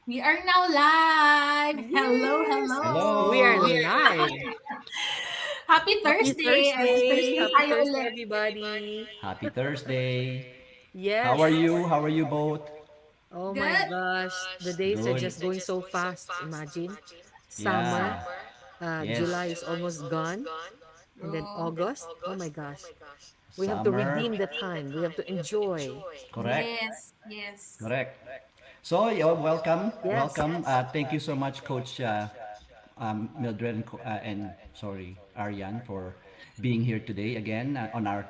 We are now live. Hello, Yes, we are hello. Hello. live. Happy Happy Thursday. Thursday. Thursday Happy tayo Thursday, ulit. everybody. Happy Thursday. How are Yes. you? How are you both? Oh my Good. gosh. The days are Good. just going so fast. Imagine. Summer. Yeah. July Yes. is almost gone. And then True. August. Oh my gosh. We have to Summer. redeem the time. We have to enjoy. Correct. Yes, yes. Correct. So, welcome. Yes. Welcome. Thank you so much, Coach Mildred and sorry, Aryan, for being here today again on our,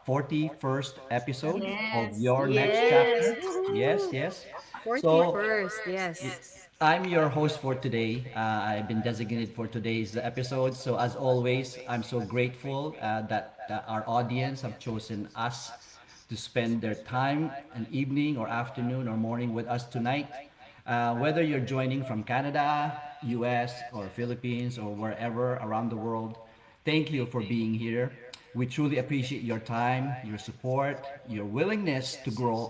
41st episode of Yes. your next Yes. chapter. Yes. Yes, Woohoo. yes. So, 41st. Yes. I'm your host for today. I've been designated for today's episode. So, as always, I'm so grateful that our audience have chosen us to spend their time, an evening or afternoon or morning with us tonight. Whether you're joining from Canada, US, or Philippines, or wherever around the world, thank you for being here. We truly appreciate your time, your support, your willingness to grow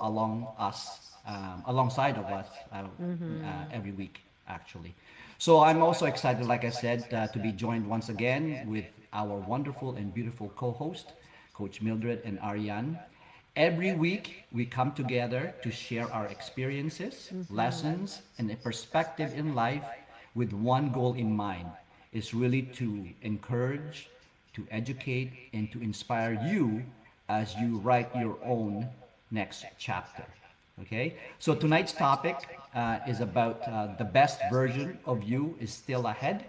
alongside of us Mm-hmm. every week, actually. So I'm also excited, like I said, to be joined once again with our wonderful and beautiful co-host, Coach Mildred and Ariane. Every week, we come together to share our experiences, Mm-hmm. lessons, and a perspective in life with one goal in mind. Is really to encourage, to educate, and to inspire you as you write your own next chapter. Okay, so tonight's topic is about the best version of you is still ahead.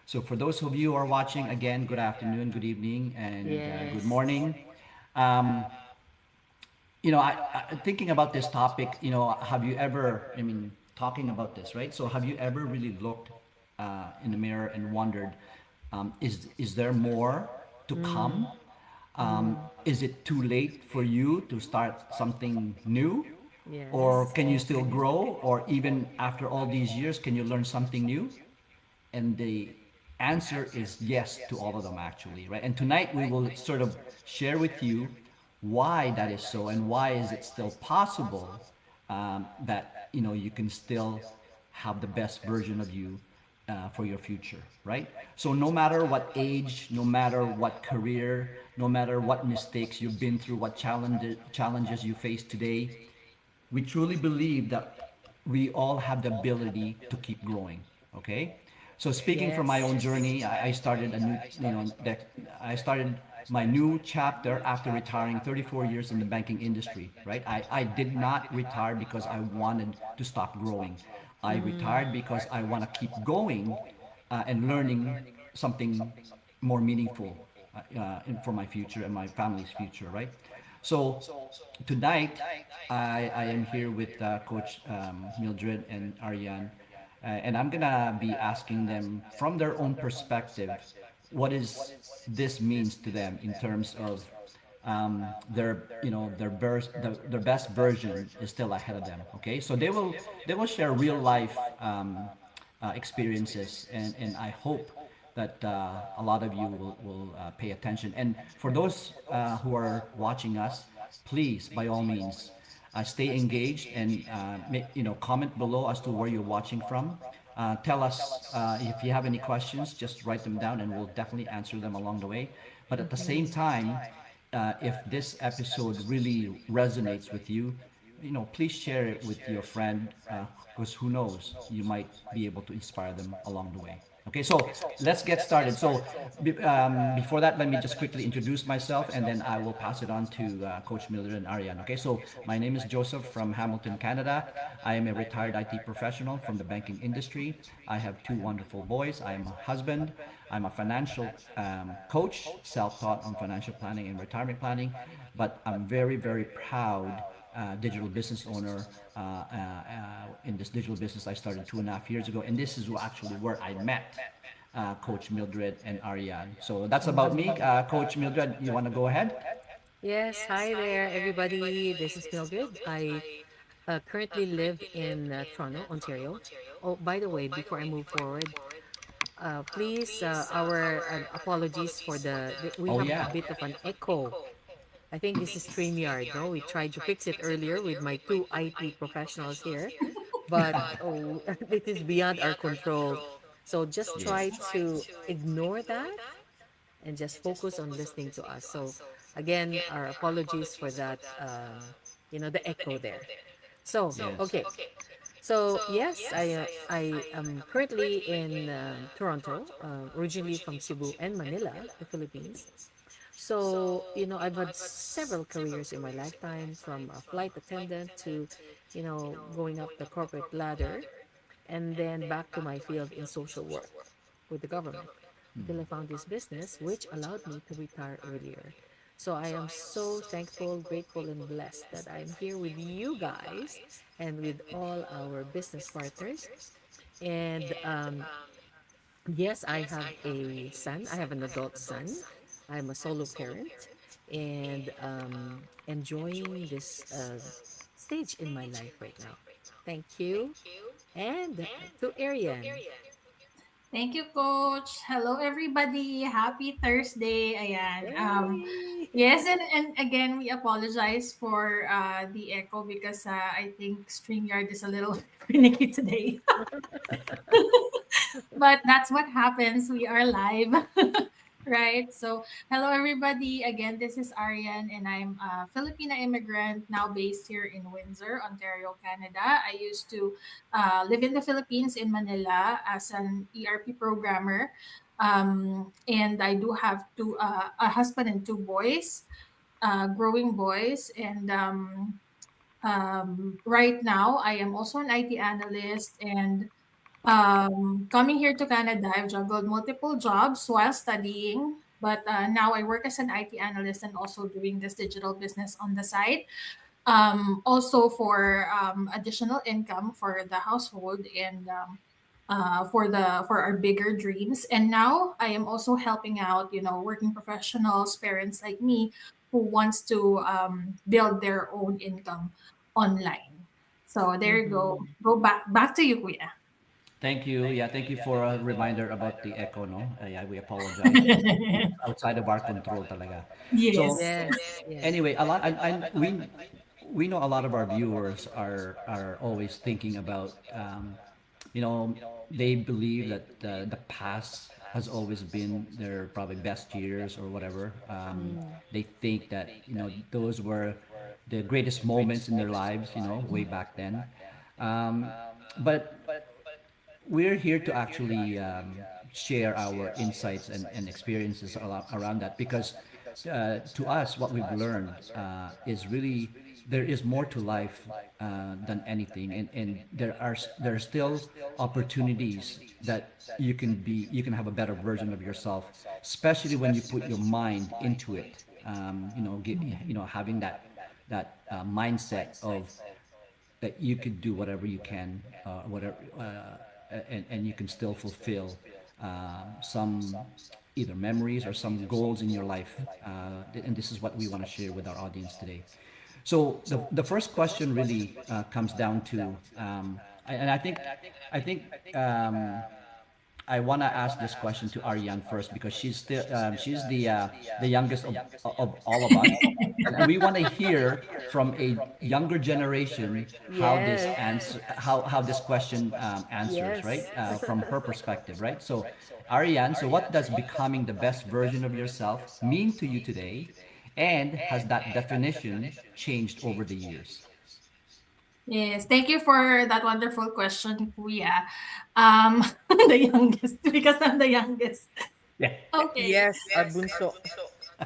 So, for those of you who are watching, again, good afternoon, good evening, and good Yes. morning. Um, thinking about this topic, have you ever, talking about this, right? So, have you ever really looked in the mirror and wondered, is there more to Mm. come? Mm. Is it too late for you to start something new? Or Yes. can you still grow? Or even after all these years, can you learn something new? And the answer is yes to all of them, actually, right? And tonight we will sort of share with you why that is so and why is it still possible that you can still have the best version of you for your future, right? So no matter what age, no matter what career, no matter what mistakes you've been through, what challenges you face today, we truly believe that we all have the ability to keep growing. Okay, so speaking from my Yes. own journey, I started a new, I started my new chapter after retiring 34 years in the banking industry. Right, I did not retire because I wanted to stop growing. I Mm. retired because I want to keep going and learning something more meaningful for my future and my family's future, right? So tonight, I am here with Coach Mildred and Ariane, and I'm gonna be asking them from their own perspective, what is this means to them in terms of their best version is still ahead of them. Okay, so they will share real life experiences, and I hope that a lot of you will pay attention. And for those who are watching us, please, by all means, stay engaged and comment below as to where you're watching from. Tell us if you have any questions. Just write them down, and we'll definitely answer them along the way. But at the same Mm-hmm. time, if this episode really resonates with you, please share it with your friend because who knows, you might be able to inspire them along the way. Okay, so let's get started. So before that, let me just quickly introduce myself and then I will pass it on to Coach Mildred and Ariane. Okay, so my name is Joseph from Hamilton, Canada. I am a retired IT professional from the banking industry. I have two wonderful boys. I am a husband. I'm a financial coach, self taught on financial planning and retirement planning, but I'm very, very proud digital business owner in this digital business I started 2.5 years ago. And this is actually where I met Coach Mildred and Ariane. So that's about me. Mm. Coach Mildred, you want to go ahead? Yes. Hi there, everybody. This is Mildred. I currently live in Toronto, Ontario. Oh, by the way, before I move forward, please, our apologies for we Oh, have a yeah. bit of an echo. I think this is StreamYard. No, we tried to fix it earlier with my two IT professionals here. but oh, it is beyond our control. So just try Yes. to ignore that and just focus on listening to us. So again, our apologies for that, the echo there. So, Yes. okay. So yes, I am currently in Toronto, originally from Cebu and Manila, the Philippines. So I've had several careers in my lifetime, from a flight attendant to, going up the corporate ladder, and then back to my field in social work with the government until I found this business, which allowed me to retire earlier. So I am so thankful, grateful, and blessed that I'm here with you guys and with all our business partners. And yes, I have a son. I have an adult son. I'm a solo parent and enjoying this stage in my life right now. Thank you. And to Ariane. Thank you, Coach. Hello, everybody. Happy Thursday. Ayan. Yay! Yes, and again, we apologize for the echo because I think StreamYard is a little finicky today. But that's what happens. We are live. Right. So, hello, everybody. Again, this is Ariane, and I'm a Filipina immigrant now based here in Windsor, Ontario, Canada. I used to live in the Philippines in Manila as an ERP programmer. And I do have a husband and two boys, growing boys. And right now, I am also an IT analyst, and coming here to Canada, I've juggled multiple jobs while studying, but now I work as an IT analyst and also doing this digital business on the side. Also for additional income for the household and for our bigger dreams. And now I am also helping out, working professionals, parents like me, who wants to build their own income online. So there you go. Mhm. Go back to you, Kuya. Thank you. Yeah, thank you for a reminder about the echo, no? Yeah, we apologize. It's outside of our control talaga. So, Yes. Yes, yes. anyway, a lot, and we know a lot of our viewers are always thinking about, you know, they believe that the past has always been their probably best years or whatever. Mm. They think that those were the greatest moments in their lives, way back then. Um, but we're here to actually share our insights and experiences around that because to us what we've learned is really there is more to life than anything, and there are still opportunities that you can have a better version of yourself, especially when you put your mind into it. Having that mindset of that you could do whatever you can, and you can still fulfill some either memories or some goals in your life. And this is what we want to share with our audience today. So the first question really comes down to, and I think I want to ask this question to Ariane first because she's the youngest of all of us, and we want to hear from a younger generation how this Yes, answer how this question answers, right, yes. from her perspective, right? So Ariane, so what does becoming the best version of yourself mean to you today, and has that definition changed over the years? Yes. Thank you for that wonderful question, Kuya. The youngest, because I'm the youngest. Yeah. Okay. Yes, Albunso.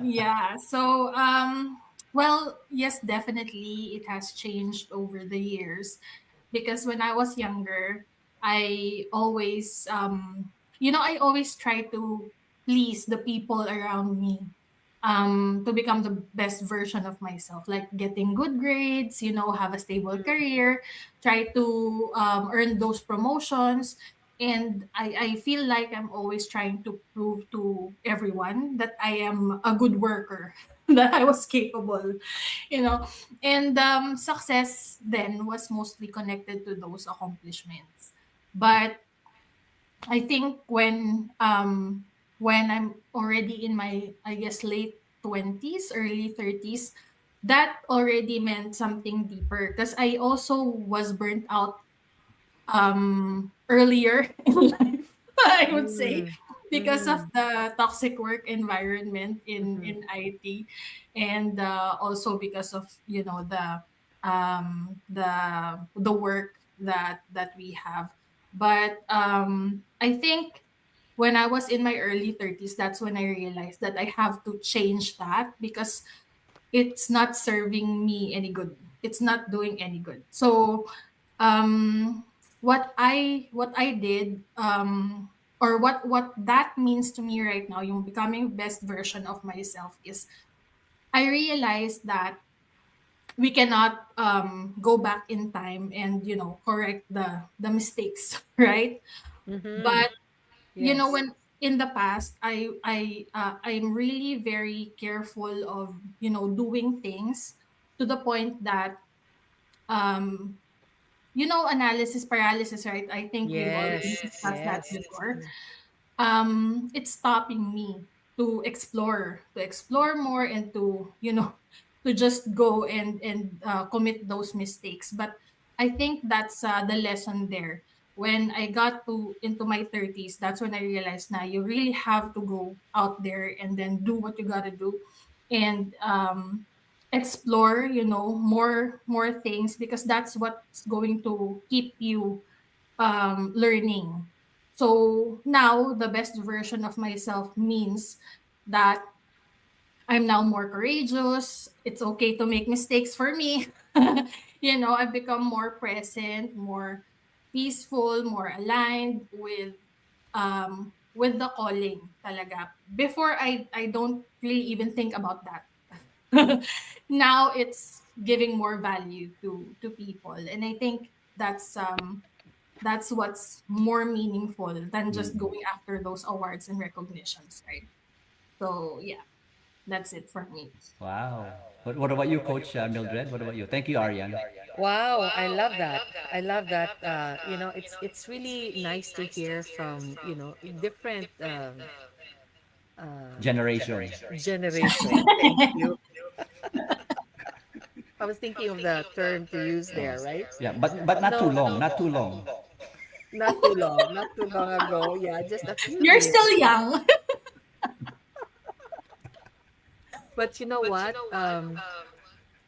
Yeah. So, well, yes, definitely it has changed over the years because when I was younger, I always try to please the people around me, to become the best version of myself, like getting good grades, have a stable career, try to earn those promotions. And I feel like I'm always trying to prove to everyone that I am a good worker, that I was capable, you know. And success then was mostly connected to those accomplishments. But I think when I'm already in my, I guess, late 20s, early 30s, that already meant something deeper because I also was burnt out earlier in life, I would say, Mm. because of Mhm. the toxic work environment Mhm. in IT, and also because of, you know, the work that we have. But I think when I was in my early 30s, that's when I realized that I have to change that, because it's not serving me any good. It's not doing any good. So what I did, or what that means to me right now, yung becoming best version of myself, is I realized that we cannot go back in time and, you know, correct the mistakes, right? Mhm. But you know, Yes. when in the past, I'm really very careful of, you know, doing things to the point that, um you know, analysis paralysis, right? I think we've already Yes. discussed that Yes. before. Mm. It's stopping me to explore more, and to, you know, to just go and commit those mistakes. But I think that's the lesson there. When I got to into my 30s, that's when I realized, now you really have to go out there and then do what you got to do, and explore, you know, more things, because that's what's going to keep you learning. So now the best version of myself means that I'm now more courageous. It's okay to make mistakes for me. You know, I've become more present, more peaceful, more aligned with the calling talaga. Before, I don't really even think about that. Now it's giving more value to people, and I think that's what's more meaningful than just Mm. going after those awards and recognitions, right? So yeah, that's it for me. Wow. But what about you, Coach Mildred? What about you? Thank you, Ariane. Wow, I love that. I love that. You know, it's really nice to hear from, you know, different uh Generation. generation. Thank you. I was thinking of the term to use Oh. there, right? Yeah, but not too No, long. Not too long. not too long, not too long ago. Yeah, just a few You're years. still young. But you know what?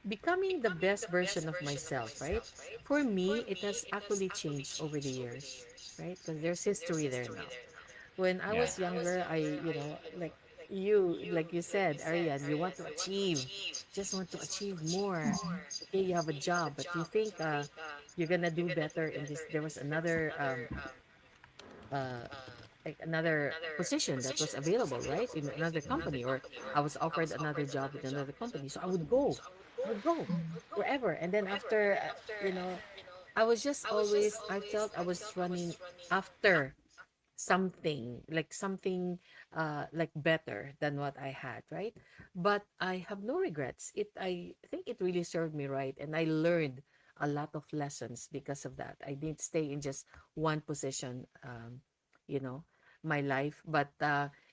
Becoming the best version of myself, right? For me, it has actually changed over the years, right? Because there's history there now. When I Yeah. was younger, like you said, Ariane, you want to achieve, just want to achieve more. Okay, you have a job, but you think you're gonna do better in this. There was another uh like another position that was available, right, in another company, or I was offered another job in another company, so I would go wherever. And then after, you know, I was just always, I felt I was running after something, like something like better than what I had, right? But I have no regrets. I think it really served me right, and I learned a lot of lessons because of that. I didn't stay in just one position, you know, my life, but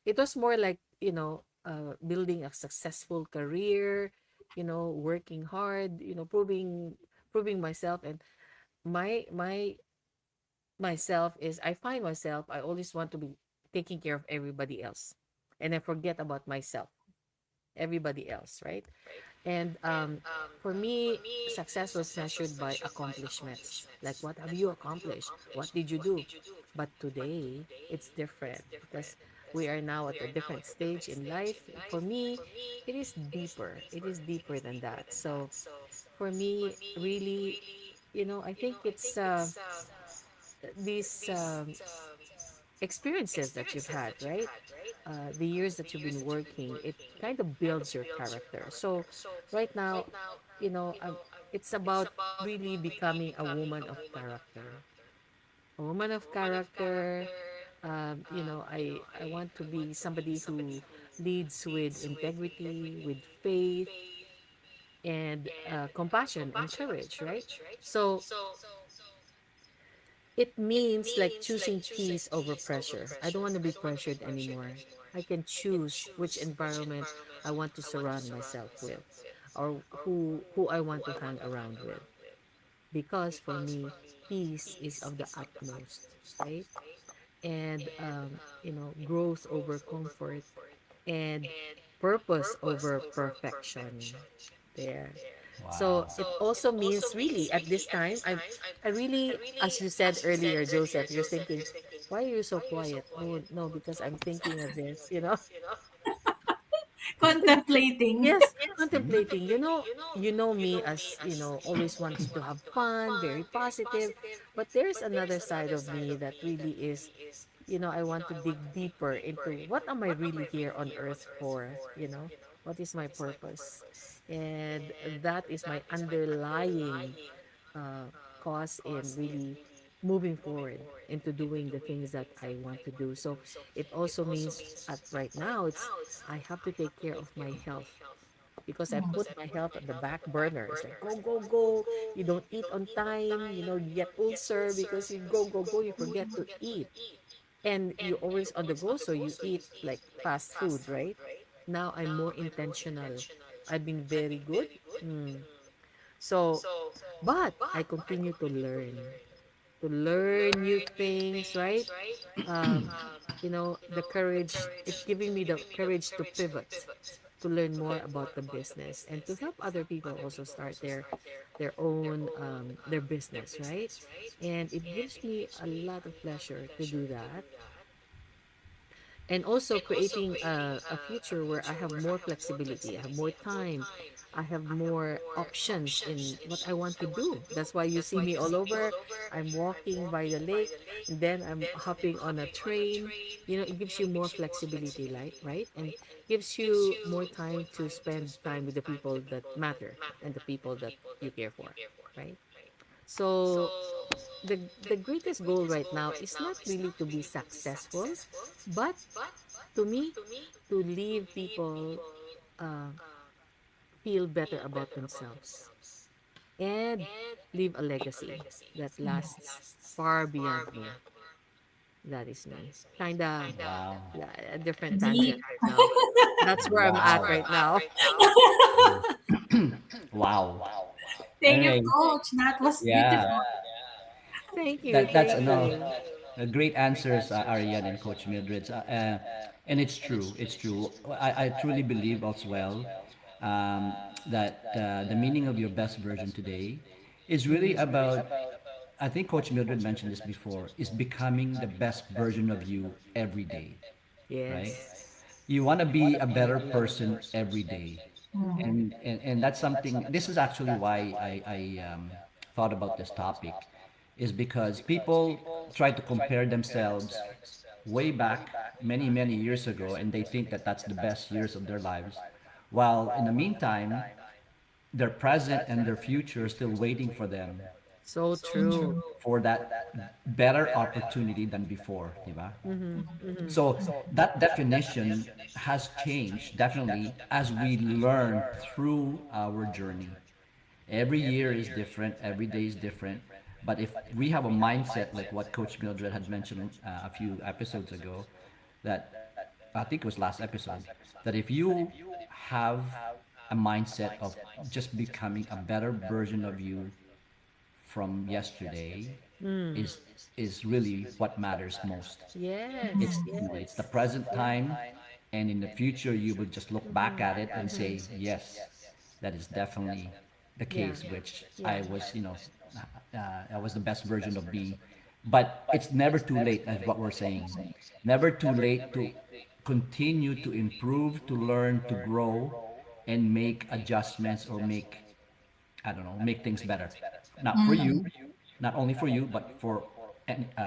it was more like, you know, building a successful career, you know, working hard, you know, proving myself. And my myself is, I find myself, I always want to be taking care of everybody else. And I forget about myself, everybody else, right? And for me, success was measured by accomplishments. Like, what have you accomplished? What did you do? But today, it's different because we are now at a different stage in life. For me, it is deeper. It is deeper than that. So for me, really, you know, I think it's these experiences that you've had, right? The years that you've been working, it kind of builds your character. So, right now, you know, it's about really becoming a woman of character. A woman of character. You know, I want to be somebody who leads with integrity, with faith, and compassion and courage, right? So, it means like choosing peace over pressure. I don't want to be pressured anymore. I can choose which environment I want to surround myself with, or who I want to hang around with. Because for me, peace is of the utmost, right? And growth over comfort, and purpose over perfection. There. So Wow. it also means really at this time, I really, as you said earlier, Joseph, you're thinking, why are you so quiet? Oh no, because I'm thinking of this, Contemplating. Yes, contemplating. You know me as, always wanting to have fun, very positive. But there's another side of me that really is, I want to dig deeper into what am I really here on earth for, What is my purpose? And that is my underlying uh, cause in really moving forward into doing the things that I want to do. So it also means at right now it's I have to take care of my health because I put my health at the back burner. It's like go, go, go. You don't eat on time, you get ulcer because you go, go, go, you forget to eat. And you're always on the go, so you eat like fast food, right? Now I'm more intentional. I've been very good. So, but I continue to learn new things, right? Um, the courage, it's giving me the courage to pivot, to learn more about the business and to help other people also start their own their business, right? And it gives me a lot of pleasure to do that, and also creating a future where I have more flexibility, I have more time, I have more options in what I want to do. That's why you see me all over. I'm walking by the lake, and then I'm hopping on a train. It gives you more flexibility, right? And gives you more time to spend time with the people that matter and the people that you care for, right? So the greatest goal right now is not really to be successful, but to me, to leave people uh, feel better about themselves and leave a legacy that lasts far beyond me. That is me. Kinda Wow. a different tangent Deep. right now. That's where I'm at Wow. right now. Wow. Thank you, Anyway, coach. That was yeah, beautiful. Thank you, that's thank you. great answers, Ariane and Coach Mildred. And it's true. It's true. I truly believe as well that the meaning of your best version today is really about. I think Coach Mildred mentioned this before. Is becoming the best version of you every day, right? Yes. You want to be a better person every day, and that's something. This is actually why I thought about this topic, is because people try to compare themselves way back many years ago, and they think that that's the best years of their lives, while in the meantime their present and their future are still waiting for them So true. for that better opportunity than before, di ba? Mm-hmm, mm-hmm. So that definition has changed definitely as we learn through our journey. Every year is different, every day is different. But if we have a mindset like what Coach Mildred had mentioned a few episodes ago, that I think it was last episode, that if you have a mindset of just becoming a better version of you from yesterday, Mm. is really what matters most. Yes, It's it's the yes. present time, and in the future you will just look back Mm-hmm, at it and mm-hmm. say, yes, that is definitely the Yeah, case. Which I yeah. was, I was the best version of me. But it's never too late, as what we're saying. Never too late to continue to improve, to learn, to grow, and make adjustments or make, I don't know, make things better. Not for you, not only for you, but for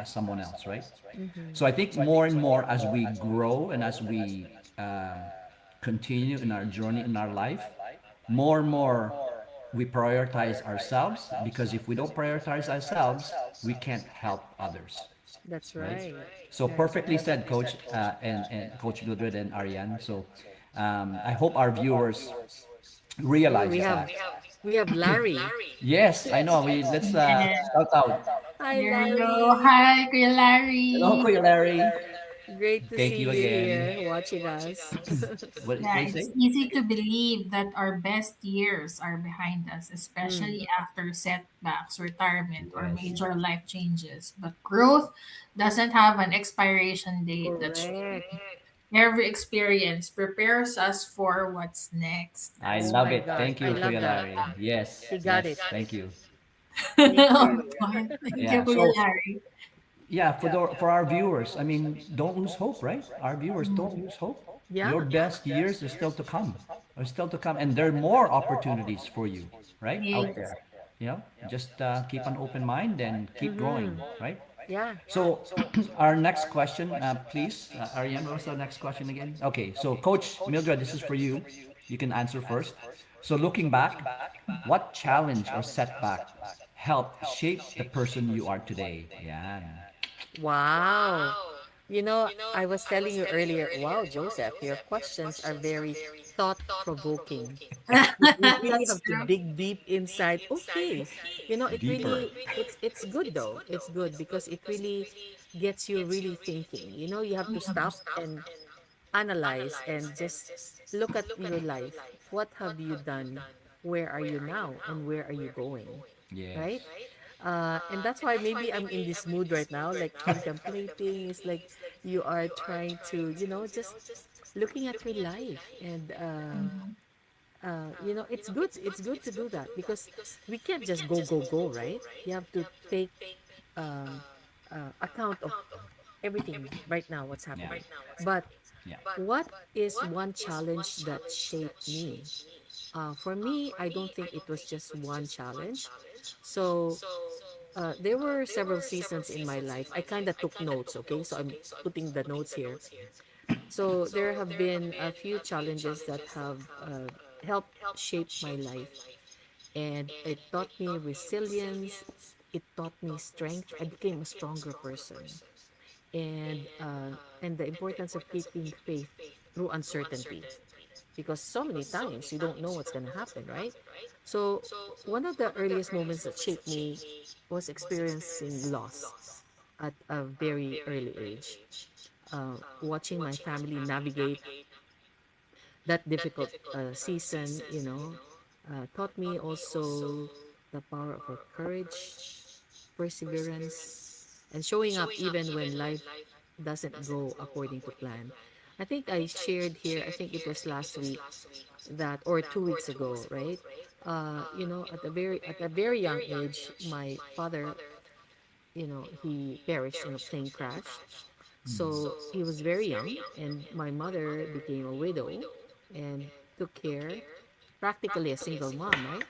someone else, right? Mm-hmm. So I think more and more as we grow and as we continue in our journey in our life, more and more we prioritize ourselves, because if we don't prioritize ourselves, we can't help others, That's right? right. So That's perfectly right. said, Coach, and Coach Mildred and Ariane. So I hope our viewers Oh, realizes that. we have Larry. Yes, I know. We let's Yeah. shout out. Hi, There you go. Larry. Hi, Kuya Hello, Larry. Kuya Larry. Great to Thank see you you again. here watching us. Yeah, What do you it's say? easy to believe that our best years are behind us, Mm, especially after setbacks, retirement, or Yes. major life changes. But growth doesn't have an expiration date. That's true. correct. Every experience prepares us for what's next. I Oh That's love my right. it. gosh, Thank I you, love Kuya that. Larry. Yes, He got it. yes, thank you. Me On too. point. Thank you, Yeah. Kuya So Larry. yeah, for our viewers, I mean, don't lose hope, right? Our viewers, don't lose hope. Your Yeah. best years is still to come, are still to come, and there are more opportunities for you, right, out Yes. there. You know, just keep an open mind and keep Mm-hmm. going, right? Yeah. So, our next question, please, Ariane, what was the next question again? Okay, so Coach Mildred, this is for you. You can answer first. So, looking back, what challenge or setback helped shape the person you are today? Yeah. Wow. You know, I was telling you earlier, wow, Joseph, your questions are very thought-provoking. You really That's have to true. dig deep inside. Okay. You know, it Deeper. really it's good though. It's good because it really gets you really thinking. You know, you have to stop and analyze and just look at your life. What have you done? Where are you now? And where are you going? Right? Yes. And that's why maybe I'm in this mood right now, like contemplating. It's like you are trying to, just looking at your life and it's good. It's good to do that because we can't just go, right? You have to take um, account of everything right now, what's Yeah. happening. But Yeah. what is one challenge that shaped me? For me, I don't think it was just one challenge. So there were several seasons in my life. I kind of took notes, okay? So I'm putting the notes here. So there have been a few challenges that have helped shape my life. And it taught me resilience. It taught me strength. I became a stronger person. And the importance of keeping faith through uncertainty because so many times you don't know what's going to happen, right? So one of the earliest moments that shaped me was experiencing loss at a very early age. Watching my family navigate that difficult season, taught me also the power of our courage, perseverance, and showing up even when life doesn't go according to plan. I think I shared here, I think it was last week that or 2 weeks ago, right? At a very young age, my father, he perished in a plane crash. So he was very young, and my mother became a widow and took care, practically a single mom, right?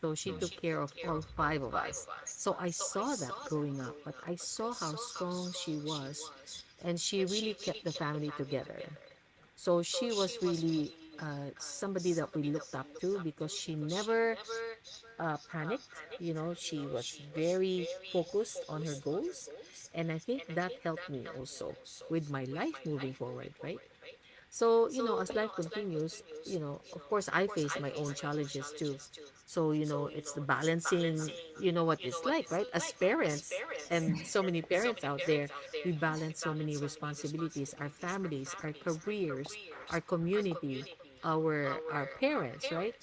So she took care of all five of us. So I saw that growing up, but I saw how strong she was, and she really kept the family together. So she was really somebody that we looked up to because she never panicked. She was very focused on her goals. And I think that helped me also with my life moving forward, right? So, as life continues, of course, I face my own challenges too. So, it's the balancing, what it's like, right? As parents, and so many parents out there, we balance so many responsibilities, our families, our careers, our community, our parents, right?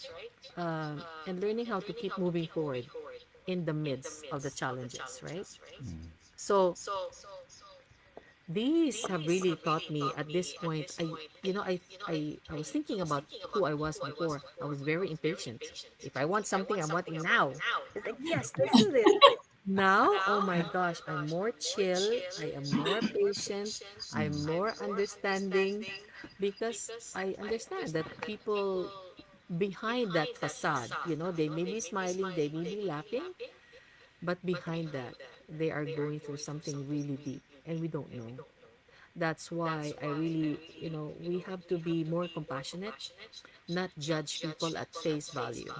And learning how to keep moving forward in the midst of the challenges, right? So, these have really taught me at this point. I was thinking about who I was before. I was very impatient. If I want something, I want it now. It's like, yes, this is it. Now, oh my gosh, I'm more chill. I am more patient. I'm more understanding because I understand that people behind that facade, they may be smiling, they may be laughing, but behind that, they are going through something really deep and we don't know. That's why I really, we have to be more compassionate, not judge people at face value.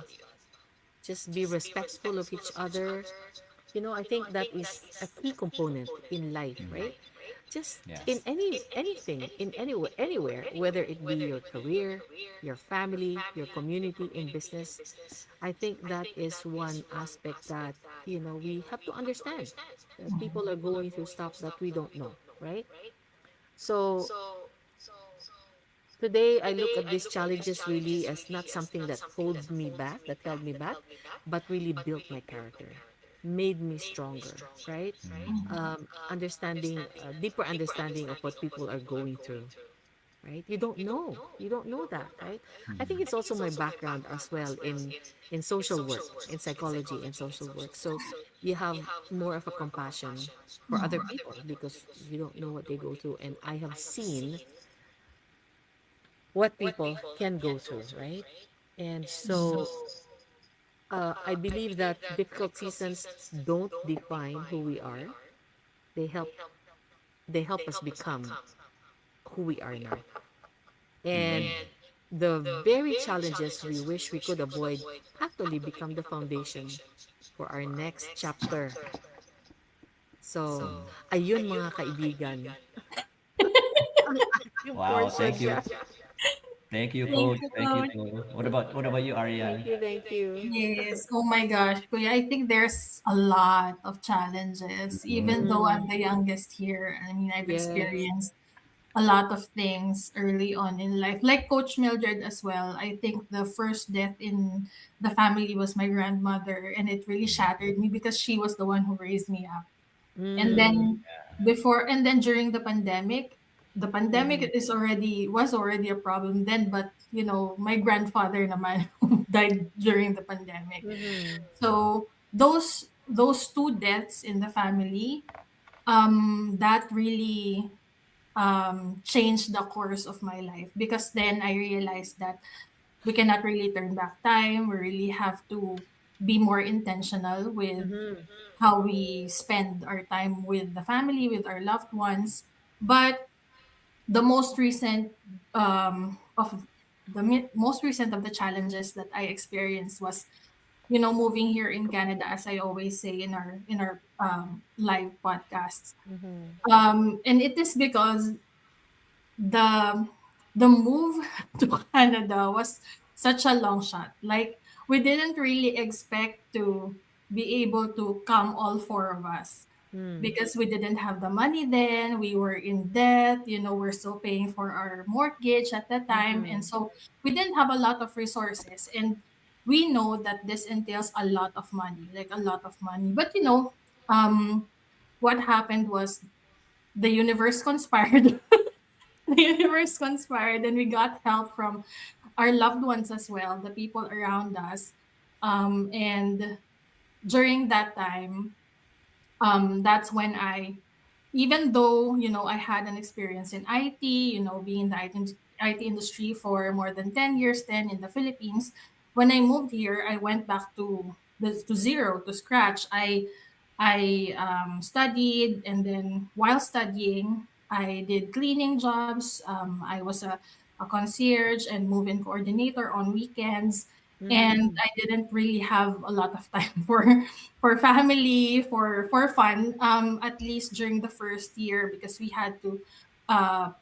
Just be respectful of each other. I think that is a key component in life, right? Just Yeah. in anything, in anywhere, whether it be your career, your family, your community, in business. I think that is one aspect that, we have to understand that people are going through stuff that we don't know, right? So today I look at these challenges really as not something that holds me back, that held me back, but really built my character, made me stronger, right? Understanding, deeper understanding of what people are going through, right? You don't know that, right? I think it's also my background as well in social work, in psychology and social work. So you have more of a compassion for other people because you don't know what they go through, and I have seen what people can go through, right? And so I believe that difficult seasons don't define who we are. They help they help us become who we are now. And the very challenges we wish we could avoid actually become the foundation for our next chapter. So, ayun mga kaibigan, ang aking Wow, portion thank you. siya. Thank you, Thank Coach. you, Thank you, Coach. Joe. What about you, Thank Ariane? you, thank you. Yes. Oh my gosh, Kuya. I think there's a lot of challenges. Even though I'm the youngest here, I mean, I've Yes. experienced a lot of things early on in life. Like Coach Mildred as well. I think the first death in the family was my grandmother, and it really shattered me because she was the one who raised me up. And Mm, then and then during the pandemic was already a problem then, but my grandfather naman died during the pandemic. mm-hmm, So those two deaths in the family, that really changed the course of my life, because then I realized that we cannot really turn back time. We really have to be more intentional with mm-hmm, how we spend our time with the family, with our loved ones. But the most recent of most recent of the challenges that I experienced was, moving here in Canada, as I always say in our live podcasts. mm-hmm, And it is because the the move to Canada was such a long shot. Like, we didn't really expect to be able to come, all four of us, mm, because we didn't have the money then. We were in debt, we're still paying for our mortgage at that time. mm-hmm, And so we didn't have a lot of resources. And we know that this entails a lot of money, like a lot of money. But what happened was the universe conspired. The universe conspired, and we got help from our loved ones as well, the people around us. And during that time, that's when even though I had an experience in IT, being in the IT industry for more than 10 years then in the Philippines, when I moved here, I went back to zero, to scratch. I studied, and then while studying, I did cleaning jobs. I was a concierge and move-in coordinator on weekends, and mm-hmm, I didn't really have a lot of time for family, for fun. At least during the first year, because we had to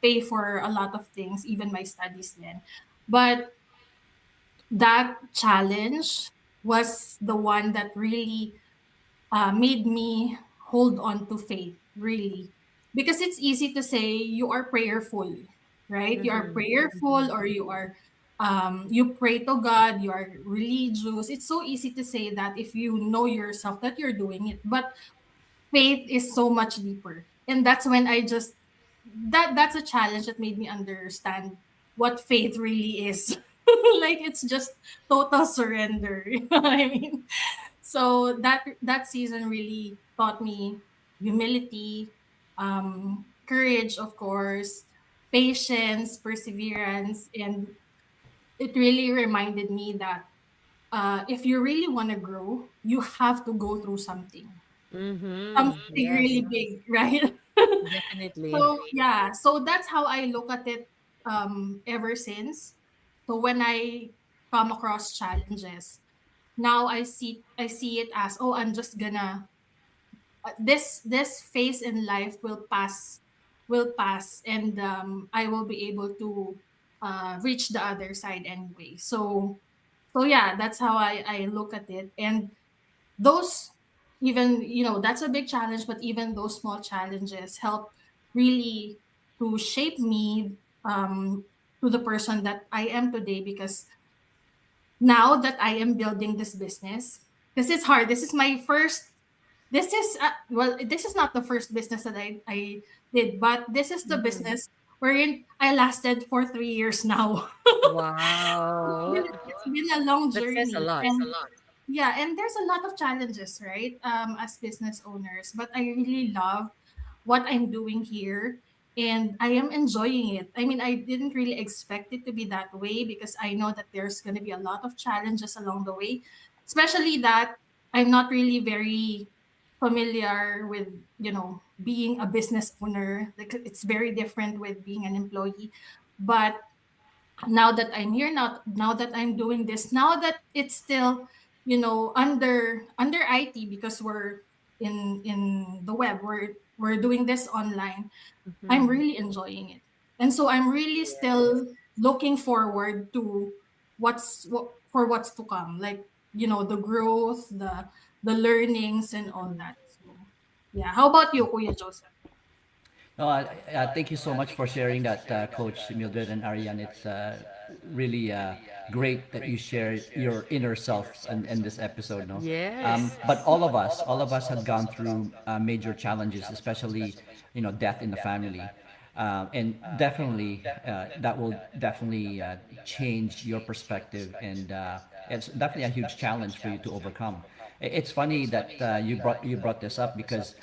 pay for a lot of things, even my studies then. But that challenge was the one that really made me hold on to faith, really. Because it's easy to say you are prayerful, right? You are mm-hmm, prayerful, or you pray to God, you are religious. It's so easy to say that if you know yourself that you're doing it. But faith is so much deeper. And that's when I just that's a challenge that made me understand what faith really is. Like, it's just total surrender. You know what I mean? So that season really taught me humility, courage, of course, patience, perseverance, and it really reminded me that if you really want to grow, you have to go through mm-hmm. something Yes, really big, right? definitely. So yeah, so that's how I look at it ever since. So when I come across challenges, now I see it as, oh, I'm just gonna this phase in life will pass, and I will be able to reach the other side anyway. So yeah, that's how I look at it. And those, even, that's a big challenge, but even those small challenges help really to shape me um, to the person that I am today. Because now that I am building this business, because it's hard. This is my first. This is well, this is not the first business that I did, but this is the Mhm. business wherein I lasted for 3 years now. Wow. It's been a long That says a journey, lot. and yeah, and there's a lot of challenges, right? As business owners, but I really love what I'm doing here, and I am enjoying it. I mean, I didn't really expect it to be that way because I know that there's going to be a lot of challenges along the way, especially that I'm not really very familiar with, being a business owner. Like, it's very different with being an employee. But now that I'm here, now that I'm doing this, now that it's still, under IT, because we're in the web, we're doing this online. I'm Mhm. really enjoying it. And so I'm really still looking forward to what's to come. Like, the growth, the learnings and all Mhm. that. So yeah. How about you, Kuya Joseph? Thank you so much for sharing that, Coach Mildred and Ariane. It's really great that you share your inner self in this episode. No, Yes. but all of us had gone through major challenges, especially death in the family, and definitely that will definitely change your perspective, and it's definitely a huge challenge for you to overcome. It's funny that you brought this up because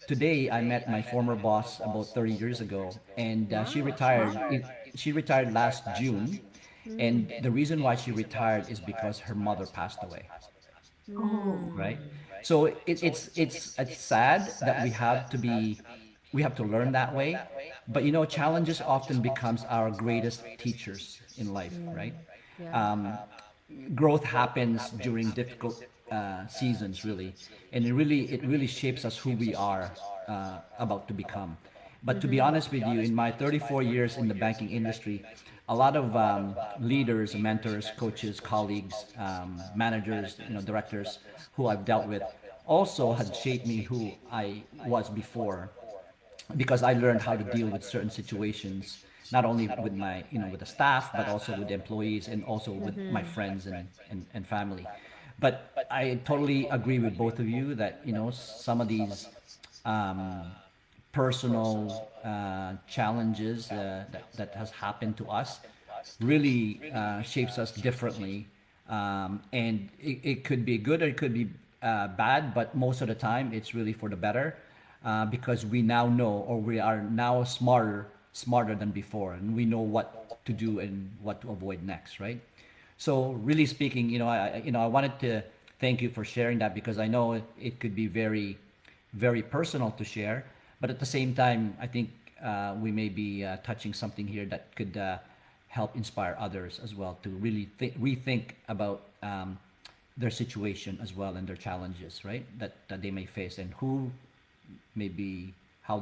today I met my former boss about 30 years ago, and she Wow. retired. She retired last June, Mm. and the reason why she retired is because her mother passed away, Oh. right? Mm. So it's sad that we have to learn that way, but challenges often becomes our greatest teachers in life, right? Mm. Yeah. Growth happens during difficult seasons, really, and it really shapes us who we are about to become. But to be Mhm. honest with you, in my 34 years in the banking industry, a lot of leaders, mentors, coaches, colleagues, managers, directors who I've dealt with also had shaped me who I was before, because I learned how to deal with certain situations, not only with my, with the staff, but also with the employees and also with my Mhm. friends and family. But I totally agree with both of you that, some of these um, personal challenges that has happened to us really shapes us differently. And it could be good or it could be bad, but most of the time it's really for the better, because we now know, or we are now smarter than before, and we know what to do and what to avoid next, right? So really speaking, I wanted to thank you for sharing that, because I know it could be very, very personal to share, but at the same time, I think we may be touching something here that could help inspire others as well to really rethink about their situation as well, and their challenges, right? That they may face, and who maybe how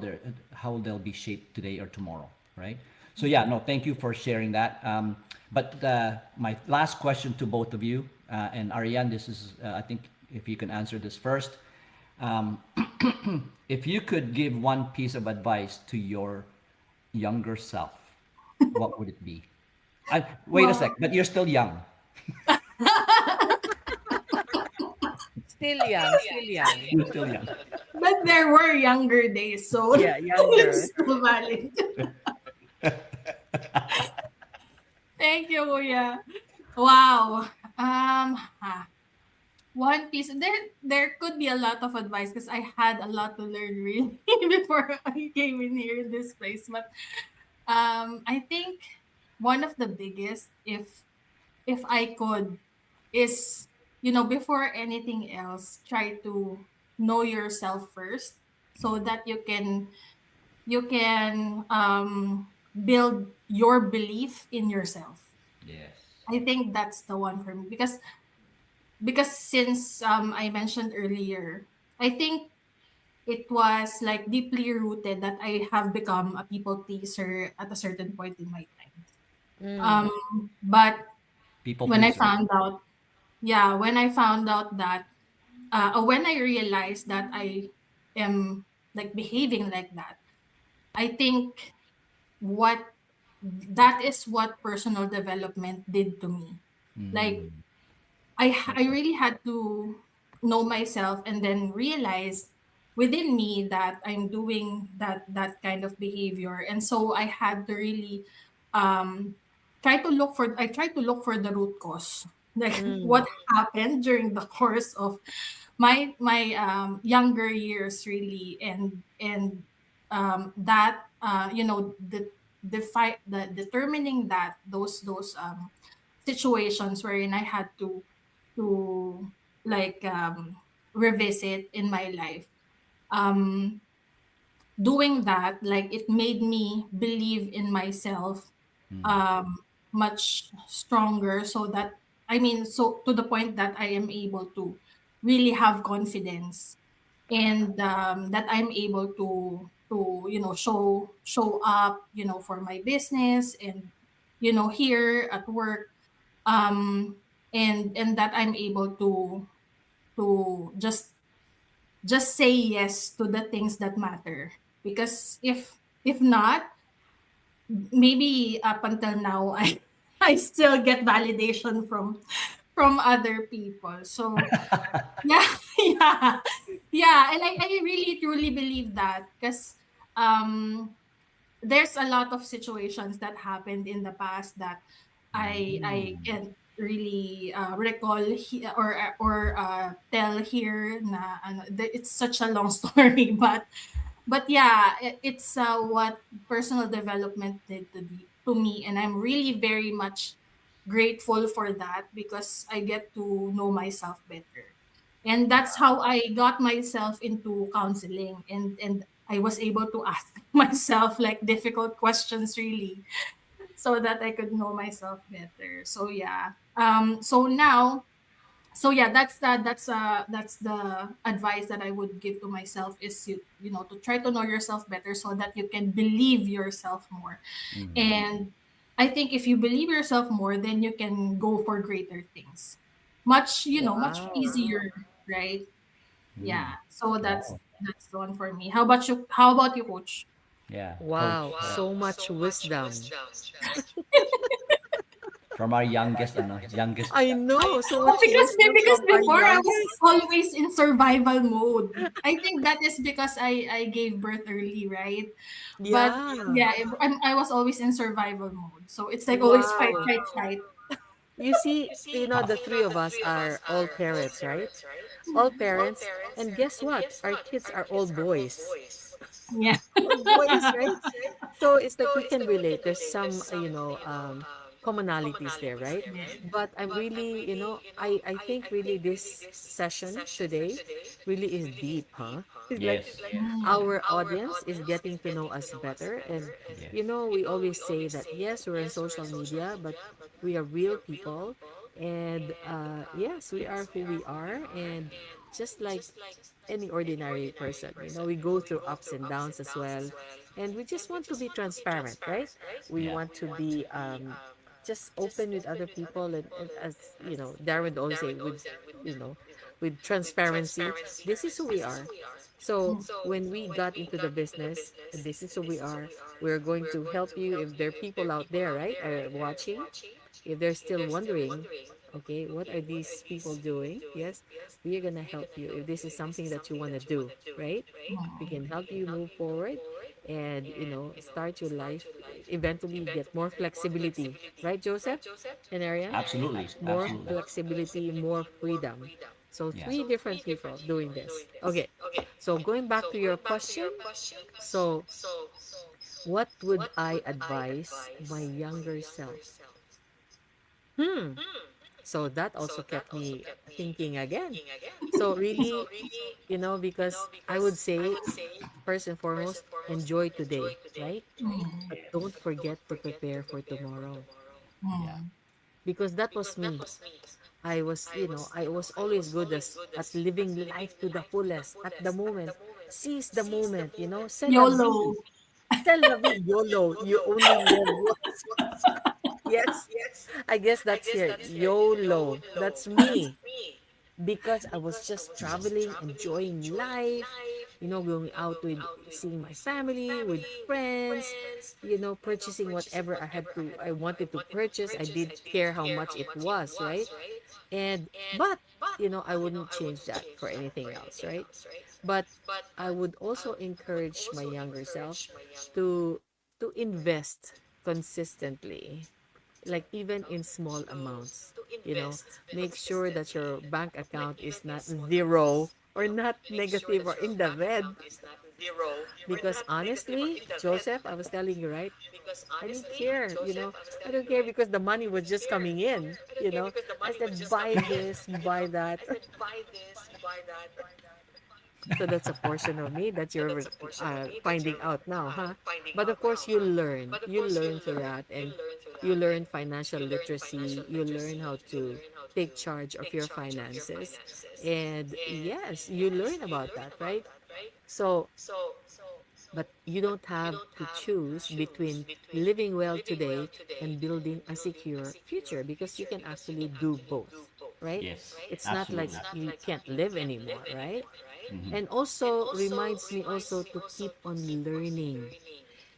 they'll be shaped today or tomorrow, right? So yeah, no, thank you for sharing that. But my last question to both of you, and Ariane, this is I think if you can answer this first. um, if you could give one piece of advice to your younger self, what would it be? Wait a Well, sec, but you're still young. Still young, still young. You're still young. but there were younger days, so Yeah, younger. it's still valid. Thank you, Kuya. Wow. Ah, one piece. There could be a lot of advice because I had a lot to learn really before I came in here in this place. But I think one of the biggest, if I could, is, before anything else, try to know yourself first, so that you can build your belief in yourself. Yes. I think that's the one for me, because since I mentioned earlier, I think it was like deeply rooted that I have become a people pleaser at a certain point in my time. Mm. Um, but People when I pleaser. found out, yeah, when I found out that, or when I realized that I am like behaving like that, I think what that is what personal development did to me. Like I Okay. really had to know myself and then realize within me that I'm doing that kind of behavior. And so I had to really um try to look for the root cause. Like Mm, what happened during the course of my younger years really, and that the determining that those situations wherein I had to like revisit in my life. Um, Doing that, like it made me believe in myself um, much stronger. So that I mean, so to the point that I am able to really have confidence, and that I'm able to show up for my business, and here at work, um and that I'm able to just say yes to the things that matter, because if not, maybe up until now I still get validation from other people. So yeah. Yeah, yeah, and I really truly believe that, because um there's a lot of situations that happened in the past that I can't really recall or tell here na it's such a long story, but yeah, it's what personal development did to me, and I'm really very much grateful for that, because I get to know myself better. And that's how I got myself into counseling, and I was able to ask myself like difficult questions really, so that I could know myself better. So yeah. So now, so yeah, that's the advice that I would give to myself, is to try to know yourself better so that you can believe yourself more. And I think if you believe yourself more, then you can go for greater things, much wow. easier, right? Yeah. So Wow. that's the one for me. How about you, coach? Yeah, Wow. coach. So much wisdom. From our youngest, youngest. I know. So Oh, much wisdom because from our before I was youngest. always in survival mode. I think that is because I gave birth early, right? But Yeah. yeah, I was always in survival mode. So it's like always fight, Wow. fight, fight. You see, the three of us are all parents, right? All parents. And guess what? Our kids are all boys. Yeah. All boys, right? So it's like we can relate. There's some, commonalities there, right? But I'm really, I think really this session today really is deep, huh? It's like Yes. our audience is getting to know us better. And, Yes. we always say that, yes, we're on social media, but we are real people. And yes, we are who we are. And just like any ordinary person. We go through ups and downs as well. And we just want to be transparent, right? We Yeah. want to be just open with other people. And as, Darwin would always say, you know, with transparency, this is who we are. So when we got into the business, this is who we are. We're going to help you if there are people out there, right, are watching. If they're still wondering, okay, what are these people doing? Yes, we are going to help you if this is something that you want to do, right? We can help you move forward and, start your life, eventually get more flexibility, right, Joseph and Ariane? Absolutely. More Absolutely. flexibility, more freedom. So, Yeah. three different people doing this. Okay, so going back to your question, so what would I advise my younger self? Hmm. So that also kept me thinking again. So really, because I would say, first and foremost, enjoy today, right? But don't forget to prepare for tomorrow. Yeah. Because that was me. I was always good at living life to the fullest at the moment. Seize the moment, c'est la vie. YOLO. C'est la vie, YOLO. You only live once. Yes. I guess that's here. YOLO. That's me. Because I was just traveling, enjoying life. going out with seeing my family, with friends, purchasing whatever I wanted to purchase. I did care how much it was, right? And but I wouldn't change that for anything else, right? But I would also encourage my younger self to invest consistently, like even in small amounts. Make sure that your bank account is not zero or not negative or in the red. Because honestly, Joseph, I was telling you, right? I didn't care, I don't care because the money was just coming in. I said, buy this, buy that. So that's a portion of me that you're finding out now, huh? But of course, you learn. You learn through that, and you learn financial literacy. You learn how to take charge of your finances, and yes, you learn about that, right? So, but you don't have to choose between living well today and building a secure future because you can actually do both, right? Yes, It's not like absolutely. you can't live anymore, right? And also reminds me also to keep on learning.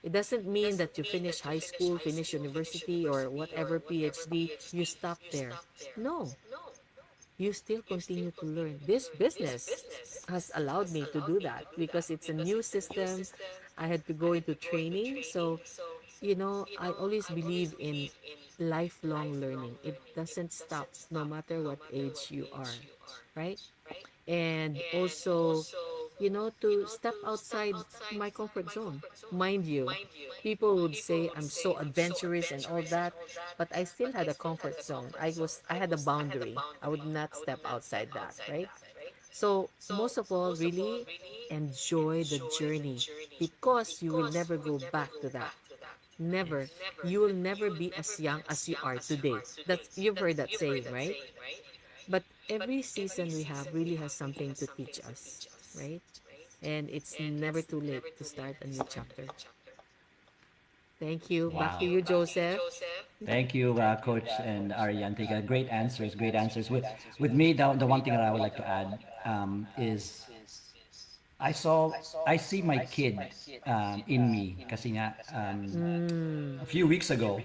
It doesn't mean that you finish high school, finish university, or whatever PhD, you stop there. No, you still continue to learn. This business has allowed me to do that because it's a new system. I had to go into training. So, I always believe in lifelong learning. It doesn't stop no matter what age you are, right? And also, to step outside my comfort zone. Mind you, people would say I'm so adventurous and all that, but I still had a comfort zone. I had a boundary. I would not step outside that, right? So, most of all, really enjoy the journey because you will never go back to that. Never. Yes. You will never be as young as you are today. That's you've heard that saying, right? But every season we have really has something to teach us, right? And it's never too late to start a new chapter. Thank you. Back Wow. to you, Joseph. Thank you, Coach and Ariantika. Great answers, great answers. With me, the one thing that I would like to add is I saw, I see my kid in me. Kasi nga, Mm, a few weeks ago,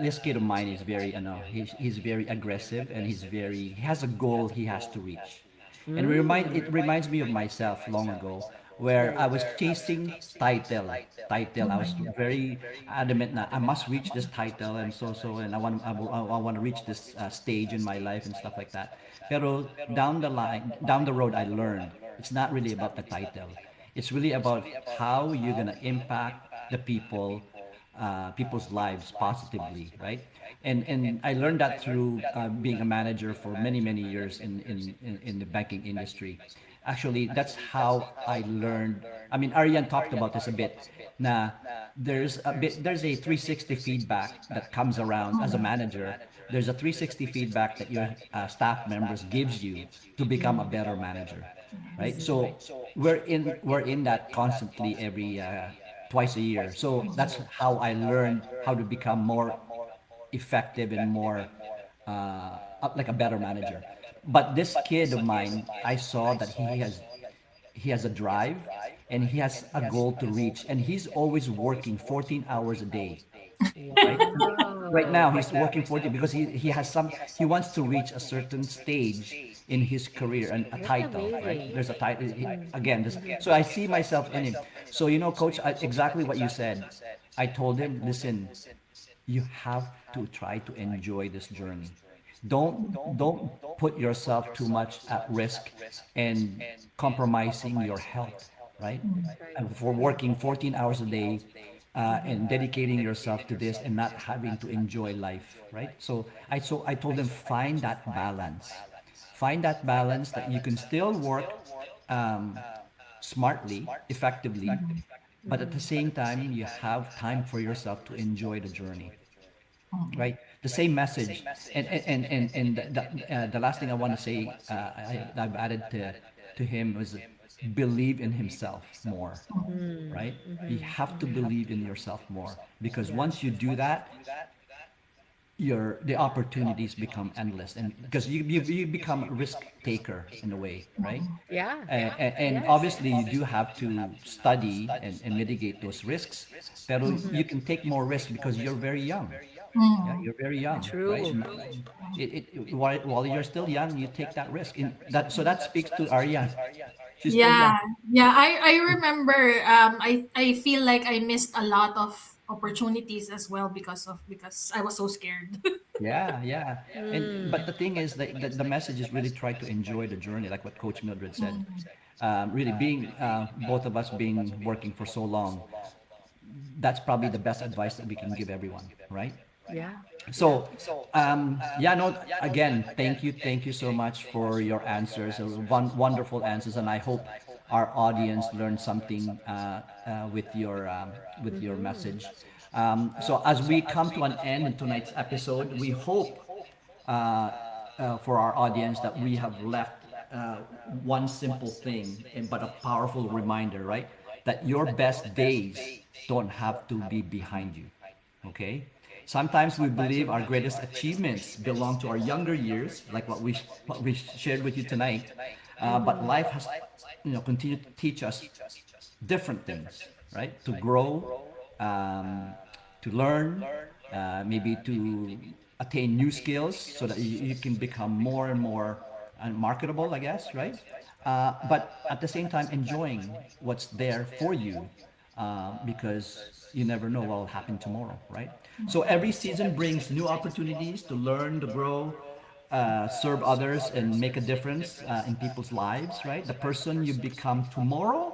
this kid of mine is very, he's very aggressive and he has a goal he has to reach. And it mm, reminds me of myself long ago where I was chasing title. I was very adamant that I must reach this title and and I want to reach this stage in my life and stuff like that. Pero down the road, I learned it's not really about the title. It's really about how you're gonna impact the people's lives positively, right? And I learned that through being a manager for many years in the banking industry. Actually, that's how I learned. I mean, Arian talked about this a bit. Na there's a 360 feedback that comes around as a manager. There's a 360 feedback that your staff members gives you to become a better manager, right? exactly. So we're in that constantly every twice a year. So that's how I learned how to become more effective and more like a better manager. But this kid of mine, I saw that he has a drive and he has a goal to reach, and he's always working 14 hours a day, right? Right now Wow. he's working 40 because he wants to reach a certain stage in his career and a That's title, right? amazing. There's a title Mm, again this, mhm. so I see myself in him. So coach, exactly what you said. I told him, listen, you have to try to enjoy this journey. Don't put yourself too much at risk and compromising your health, right? Right. And for working 14 hours a day and dedicating yourself to this and not having to enjoy life, right? So I told them, find that balance. Find that balance that you can still work um, smartly, effectively, but at the same time you have time for yourself to enjoy the journey, right? The same message. And the last thing I want to say, I've added to him was believe in himself more, Mm, right? You mhm, have to mhm. believe in yourself more because Yeah. once you do that, the opportunities become endless, and because you become a risk taker in a way, right? Yeah. And Yes. obviously you do have to study and mitigate those risks, pero Mm-hmm. you can take more risks because you're very young. Yeah, Mm. you're very young, right? True. While you're still young, you take that risk. In that, so that speaks to Ariane. She's still young. Yeah, yeah. I remember. I feel like I missed a lot of opportunities as well because I was so scared. Yeah, yeah. And Mm. but the thing is that the message is really try to enjoy the journey, like what Coach Mildred said. Really being both of us being working for so long, that's probably the best advice that we can give everyone, right? Yeah. Yeah. So, yeah, no, again, thank you so much for your answers, wonderful answers, and I hope our audience learned something with your Mm-hmm. message. So, as we come to an end in tonight's episode, we hope for our audience that we have left one simple thing, but a powerful reminder, right? That your best days don't have to be behind you. Okay? Sometimes we believe our greatest achievements belong to our younger years, like what we shared with you tonight. But life has, continued to teach us different things, right? To grow, um, to learn, maybe to attain new skills so that you can become more and more marketable, I guess, right? But at the same time, enjoying what's there for you because you never know what will happen tomorrow, right? So every season brings new opportunities to learn, to grow, serve others, and make a difference in people's lives, right? The person you become tomorrow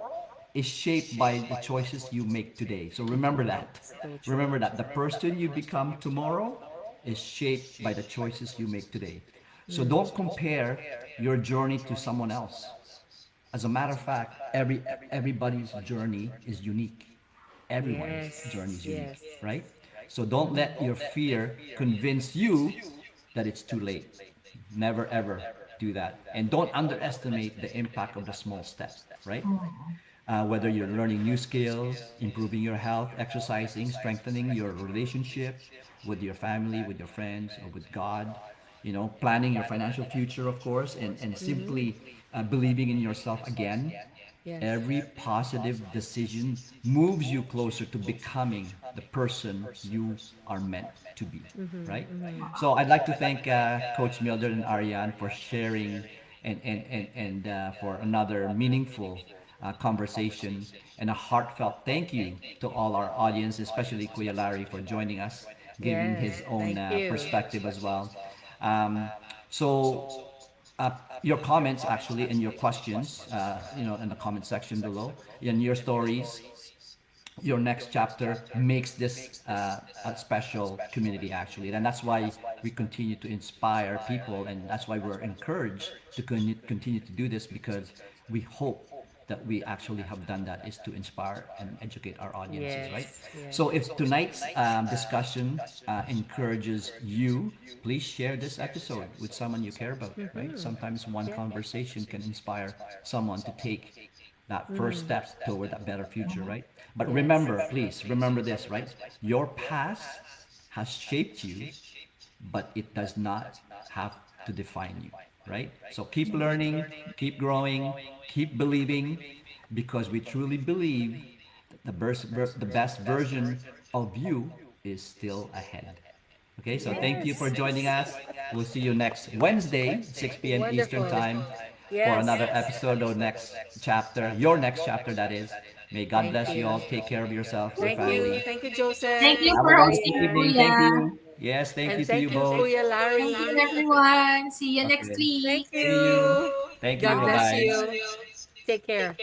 is shaped by the choices you make today. So remember that. So true. Remember that. The person you become tomorrow is shaped by the choices you make today. So don't compare your journey to someone else. As a matter of fact, everybody's journey is unique. Everyone's journey Yes. is unique, Yes. right? So don't let your fear convince you that it's too late. Never ever do that. And don't underestimate the impact of the small step, right? Whether you're learning new skills, improving your health, exercising, strengthening your relationship with your family, with your friends, or with God, planning your financial future, of course, and Mm-hmm. simply believing in yourself again. Yes. Every positive decision moves you closer to becoming the person you are meant to be, Mm-hmm. right? Mm-hmm. So I'd like to thank Coach Mildred and Ariane for sharing and for another meaningful conversation, and a heartfelt thank you to all our audience, especially Kuya Larry, for joining us, giving Yes. his own Thank you. perspective as well. Um, so uh, your comments actually and your questions, in the comment section below, and your stories, your next chapter makes this a special community actually, and that's why we continue to inspire people, and that's why we're encouraged to continue to do this, because we hope that we actually have done that is to inspire and educate our audiences, right? Yes. Yes. So if tonight's discussion encourages you, please share this episode with someone you care about, right? Mm-hmm. Sometimes one Yeah. conversation can inspire someone to take that first Mm-hmm. step toward that better future, right? But Yes. remember, please remember this, right? Your past has shaped you, but it does not have to define you, right? So keep learning, keep growing, keep believing, because we truly believe that the best version of you is still ahead. Okay, so thank you for Yes. joining us. We'll see you next Wednesday, 6 p.m. Eastern Wonderful. Time, for Yes. another episode of next chapter, your next chapter, that is. May God Thank bless you you. all. Take care of yourself, your Thank you. family. Thank you, Thank Joseph you and Have a for wonderful hosting, Ariane. evening. Thank Kuya. you. Yes, thank And you to thank you you, both. Kuya Thank you, Larry. everyone. See you next Okay. Thank week. See you. you. Thank you. God Bye bless bye. you. Take care.